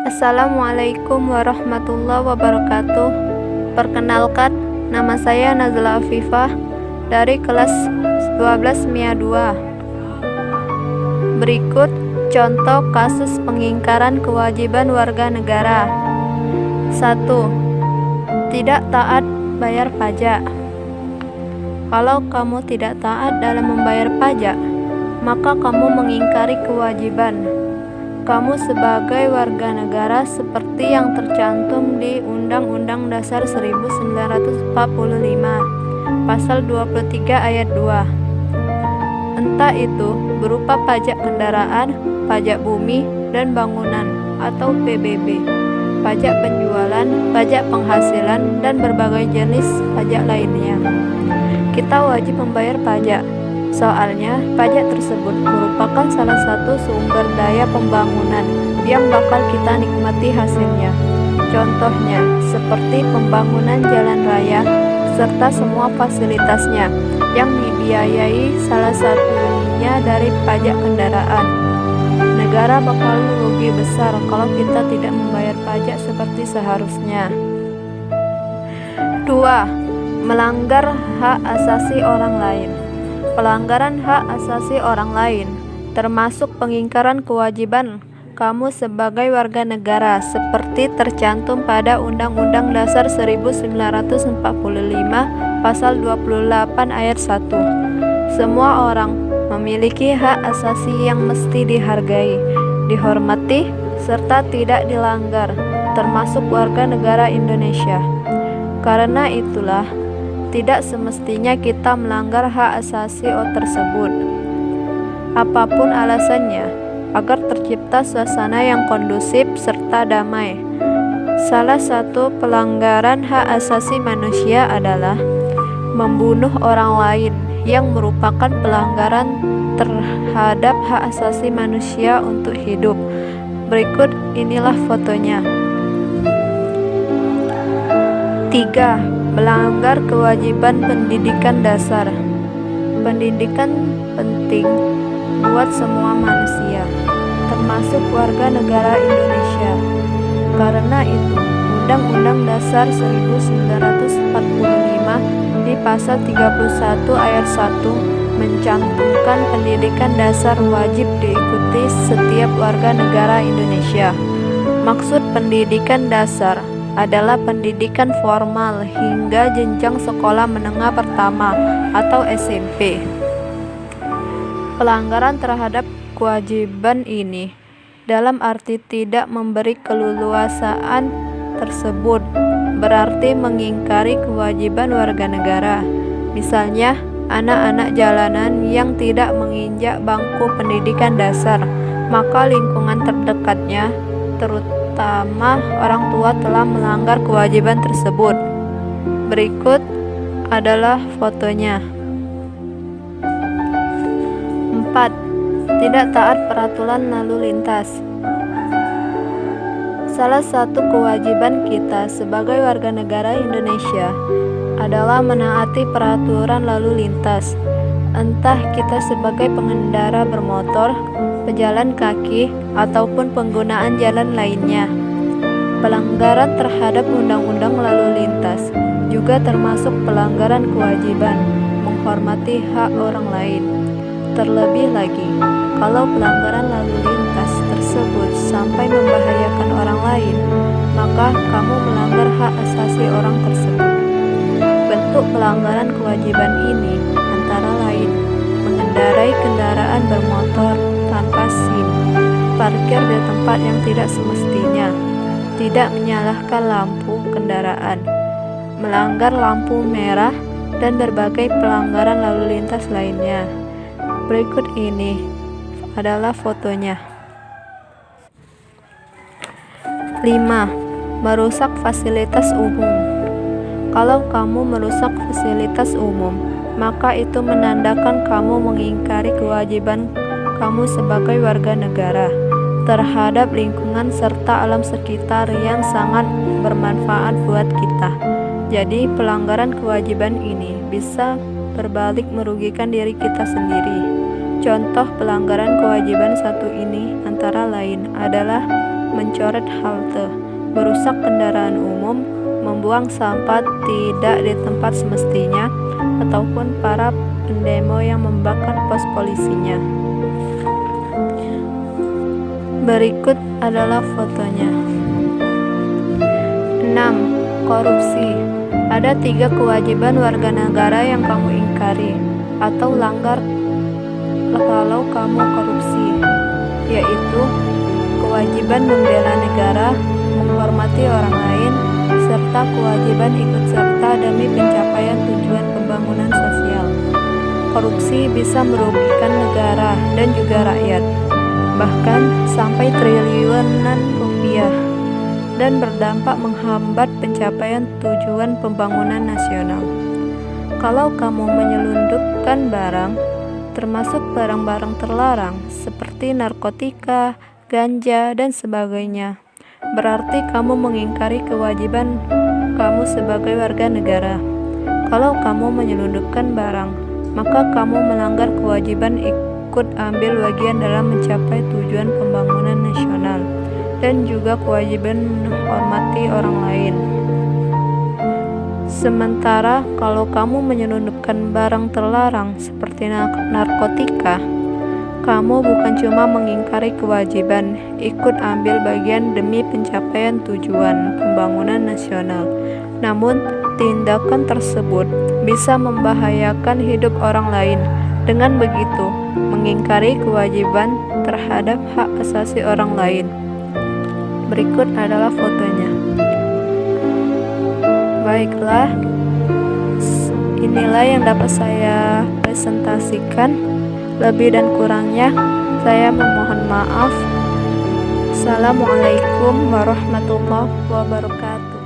Assalamualaikum warahmatullahi wabarakatuh. Perkenalkan, nama saya Nazla Afifah dari kelas 12 MIA 2. Berikut contoh kasus pengingkaran kewajiban warga negara. 1. Tidak taat bayar pajak. Kalau kamu tidak taat dalam membayar pajak, maka kamu mengingkari kewajiban. Kamu sebagai warga negara seperti yang tercantum di Undang-Undang Dasar 1945, Pasal 23 ayat 2. Entah itu berupa pajak kendaraan, pajak bumi dan bangunan atau PBB, pajak penjualan, pajak penghasilan, dan berbagai jenis pajak lainnya. Kita wajib membayar pajak. Soalnya, pajak tersebut merupakan salah satu sumber daya pembangunan yang bakal kita nikmati hasilnya. Contohnya, seperti pembangunan jalan raya, serta semua fasilitasnya yang dibiayai salah satunya dari pajak kendaraan. Negara bakal rugi besar kalau kita tidak membayar pajak seperti seharusnya. 2. Melanggar hak asasi orang lain. Pelanggaran hak asasi orang lain, termasuk pengingkaran kewajiban kamu sebagai warga negara seperti tercantum pada Undang-Undang Dasar 1945 Pasal 28 ayat 1. Semua orang memiliki hak asasi yang mesti dihargai, dihormati, serta tidak dilanggar, termasuk warga negara Indonesia. Karena itulah, tidak semestinya kita melanggar hak asasi tersebut, apapun alasannya, agar tercipta suasana yang kondusif serta damai. Salah satu pelanggaran hak asasi manusia adalah membunuh orang lain, yang merupakan pelanggaran terhadap hak asasi manusia untuk hidup. Berikut inilah fotonya. 3. Melanggar kewajiban pendidikan dasar. Pendidikan penting buat semua manusia, termasuk warga negara Indonesia. Karena itu, Undang-Undang Dasar 1945 di Pasal 31 ayat 1 mencantumkan pendidikan dasar wajib diikuti setiap warga negara Indonesia. Maksud pendidikan dasar adalah pendidikan formal hingga jenjang sekolah menengah pertama atau SMP. Pelanggaran terhadap kewajiban ini dalam arti tidak memberi keleluasaan tersebut berarti mengingkari kewajiban warga negara. Misalnya, anak-anak jalanan yang tidak menginjak bangku pendidikan dasar, maka lingkungan terdekatnya, terutama orang tua, telah melanggar kewajiban tersebut. Berikut adalah fotonya. 4. Tidak taat peraturan lalu lintas. Salah satu kewajiban kita sebagai warga negara Indonesia adalah menaati peraturan lalu lintas. Entah kita sebagai pengendara bermotor, pejalan kaki, ataupun penggunaan jalan lainnya. Pelanggaran terhadap undang-undang lalu lintas juga termasuk pelanggaran kewajiban menghormati hak orang lain. Terlebih lagi, kalau pelanggaran lalu lintas tersebut sampai membahayakan orang lain, maka kamu melanggar hak asasi orang tersebut. Bentuk pelanggaran kewajiban ini antara lain mengendarai kendaraan bermotor tanpa SIM, parkir di tempat yang tidak semestinya, tidak menyalakan lampu kendaraan, melanggar lampu merah, dan berbagai pelanggaran lalu lintas lainnya. Berikut ini adalah fotonya. 5. Merusak fasilitas umum. Kalau kamu merusak fasilitas umum, maka itu menandakan kamu mengingkari kewajiban kamu sebagai warga negara terhadap lingkungan serta alam sekitar yang sangat bermanfaat buat kita. Jadi, pelanggaran kewajiban ini bisa berbalik merugikan diri kita sendiri. Contoh pelanggaran kewajiban satu ini antara lain adalah mencoret halte, merusak kendaraan umum, membuang sampah tidak di tempat semestinya, ataupun para pendemo yang membakar pos polisinya. Berikut adalah fotonya. 6. Korupsi. Ada 3 kewajiban warga negara yang kamu ingkari atau langgar kalau kamu korupsi, yaitu kewajiban membela negara, menghormati orang lain, serta kewajiban ikut serta demi pencapaian tujuan pembangunan sosial. Korupsi bisa merugikan negara dan juga rakyat, bahkan sampai triliunan rupiah, dan berdampak menghambat pencapaian tujuan pembangunan nasional. Kalau kamu menyelundupkan barang, termasuk barang-barang terlarang seperti narkotika, ganja, dan sebagainya, berarti kamu mengingkari kewajiban kamu sebagai warga negara. Kalau kamu menyelundupkan barang, maka kamu melanggar kewajiban ikut ambil bagian dalam mencapai tujuan pembangunan nasional dan juga kewajiban menghormati orang lain. Sementara kalau kamu menyelundupkan barang terlarang seperti narkotika, kamu bukan cuma mengingkari kewajiban ikut ambil bagian demi pencapaian tujuan pembangunan nasional, namun tindakan tersebut bisa membahayakan hidup orang lain. Dengan begitu, mengingkari kewajiban terhadap hak asasi orang lain. Berikut adalah fotonya. Baiklah, inilah yang dapat saya presentasikan. Lebih dan kurangnya, saya memohon maaf. Assalamualaikum warahmatullahi wabarakatuh.